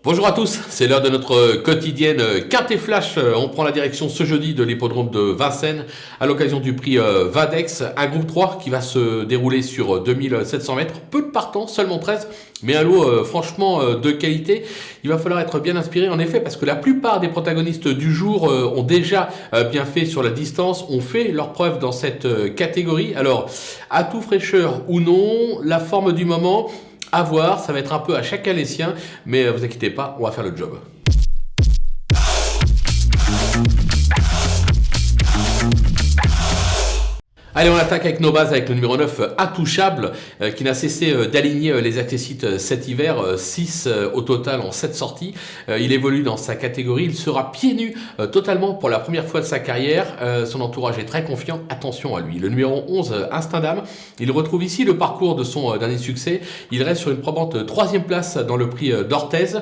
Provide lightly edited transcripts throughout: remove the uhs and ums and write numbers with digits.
Bonjour à tous, c'est l'heure de notre quotidienne Quintet Flash. On prend la direction ce jeudi de l'hippodrome de Vincennes à l'occasion du prix Vindex, un groupe 3 qui va se dérouler sur 2700 mètres. Peu de partants, seulement 13, mais un lot franchement de qualité. Il va falloir être bien inspiré en effet parce que la plupart des protagonistes du jour ont déjà bien fait sur la distance, ont fait leur preuve dans cette catégorie. Alors, à tout fraîcheur ou non, la forme du moment... À voir, ça va être un peu à chacun les siens, mais vous inquiétez pas, on va faire le job. Allez, on attaque avec nos bases avec le numéro 9, Intouchable, qui n'a cessé d'aligner les accessites cet hiver, 6 au total en 7 sorties. Il évolue dans sa catégorie, il sera pieds nus totalement pour la première fois de sa carrière. Son entourage est très confiant, attention à lui. Le numéro 11, Instinct d'âme, il retrouve ici le parcours de son dernier succès. Il reste sur une probante 3e place dans le prix d'Orthez,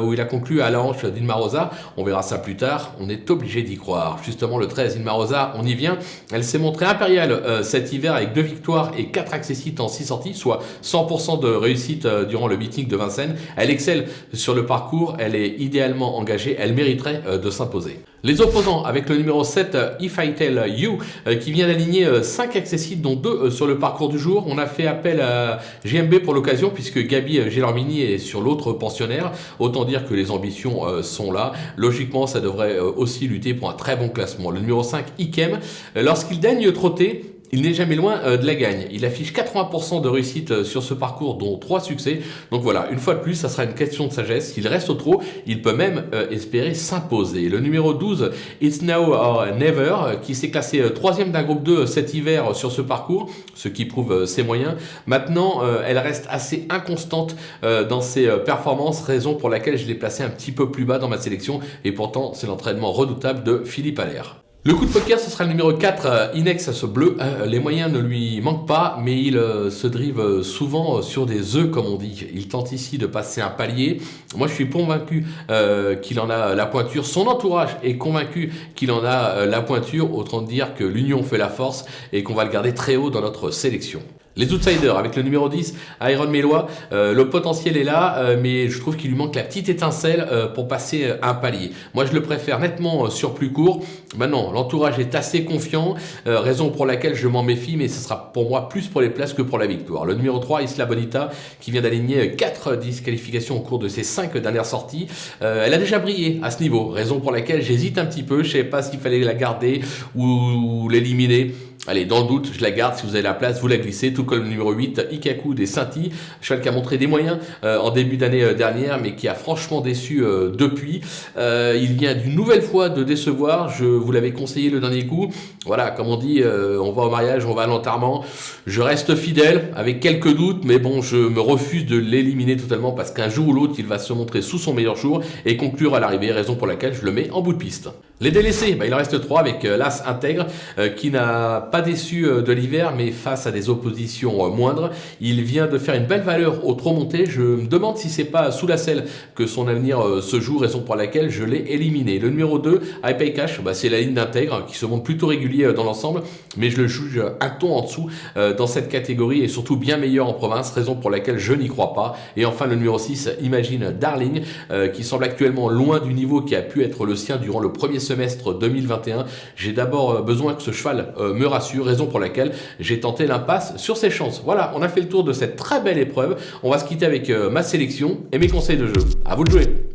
où il a conclu à la hanche d'Inma Rosa. On verra ça plus tard, on est obligé d'y croire. Justement, le 13, Inma Rosa, on y vient. Elle s'est montrée impériale cet hiver avec 2 victoires et 4 accessites en 6 sorties, soit 100% de réussite durant le meeting de Vincennes. Elle excelle sur le parcours, elle est idéalement engagée, elle mériterait de s'imposer. Les opposants avec le numéro 7, If I Tell You, qui vient d'aligner 5 accessites dont 2 sur le parcours du jour. On a fait appel à GMB pour l'occasion puisque Gabi Gelormini est sur l'autre pensionnaire. Autant dire que les ambitions sont là. Logiquement, ça devrait aussi lutter pour un très bon classement. Le numéro 5, Ikem, lorsqu'il daigne trotter, il n'est jamais loin de la gagne. Il affiche 80% de réussite sur ce parcours, dont 3 succès. Donc voilà, une fois de plus, ça sera une question de sagesse. S'il reste au trot, il peut même espérer s'imposer. Le numéro 12, It's Now or Never, qui s'est classé 3e d'un groupe 2 cet hiver sur ce parcours, ce qui prouve ses moyens. Maintenant, elle reste assez inconstante dans ses performances, raison pour laquelle je l'ai placé un petit peu plus bas dans ma sélection. Et pourtant, c'est l'entraînement redoutable de Philippe Allaire. Le coup de poker, ce sera le numéro 4, Inex, ce bleu. Les moyens ne lui manquent pas, mais il se drive souvent sur des œufs, comme on dit. Il tente ici de passer un palier. Moi, je suis convaincu qu'il en a la pointure. Son entourage est convaincu qu'il en a la pointure. Autant dire que l'union fait la force et qu'on va le garder très haut dans notre sélection. Les outsiders avec le numéro 10, Iron Mélois, le potentiel est là, mais je trouve qu'il lui manque la petite étincelle pour passer un palier. Moi, je le préfère nettement sur plus court. Maintenant, l'entourage est assez confiant, raison pour laquelle je m'en méfie, mais ce sera pour moi plus pour les places que pour la victoire. Le numéro 3, Isla Bonita, qui vient d'aligner 4 disqualifications au cours de ses 5 dernières sorties. Elle a déjà brillé à ce niveau, raison pour laquelle j'hésite un petit peu. Je ne sais pas s'il fallait la garder ou l'éliminer. Allez, dans le doute, je la garde. Si vous avez la place, vous la glissez. Tout comme le numéro 8, Ikaku des Saintis. Cheval qui a montré des moyens en début d'année dernière, mais qui a franchement déçu depuis. Il vient d'une nouvelle fois de décevoir. Je vous l'avais conseillé le dernier coup. Voilà, comme on dit, on va au mariage, on va à l'enterrement. Je reste fidèle, avec quelques doutes, mais bon, je me refuse de l'éliminer totalement parce qu'un jour ou l'autre, il va se montrer sous son meilleur jour et conclure à l'arrivée, raison pour laquelle je le mets en bout de piste. Les délaissés, il en reste 3 avec l'As Intègre qui n'a pas déçu de l'hiver, mais face à des oppositions moindres. Il vient de faire une belle valeur au trot monté. Je me demande si c'est pas sous la selle que son avenir se joue, raison pour laquelle je l'ai éliminé. Le numéro 2, iPay Cash, c'est la ligne d'Intègre qui se montre plutôt régulier dans l'ensemble, mais je le juge un ton en dessous dans cette catégorie et surtout bien meilleur en province, raison pour laquelle je n'y crois pas. Et enfin le numéro 6, Imagine Darling, qui semble actuellement loin du niveau qui a pu être le sien durant le premier semestre 2021. J'ai d'abord besoin que ce cheval me rassure, raison pour laquelle j'ai tenté l'impasse sur ses chances. Voilà, on a fait le tour de cette très belle épreuve. On va se quitter avec ma sélection et mes conseils de jeu. À vous de jouer.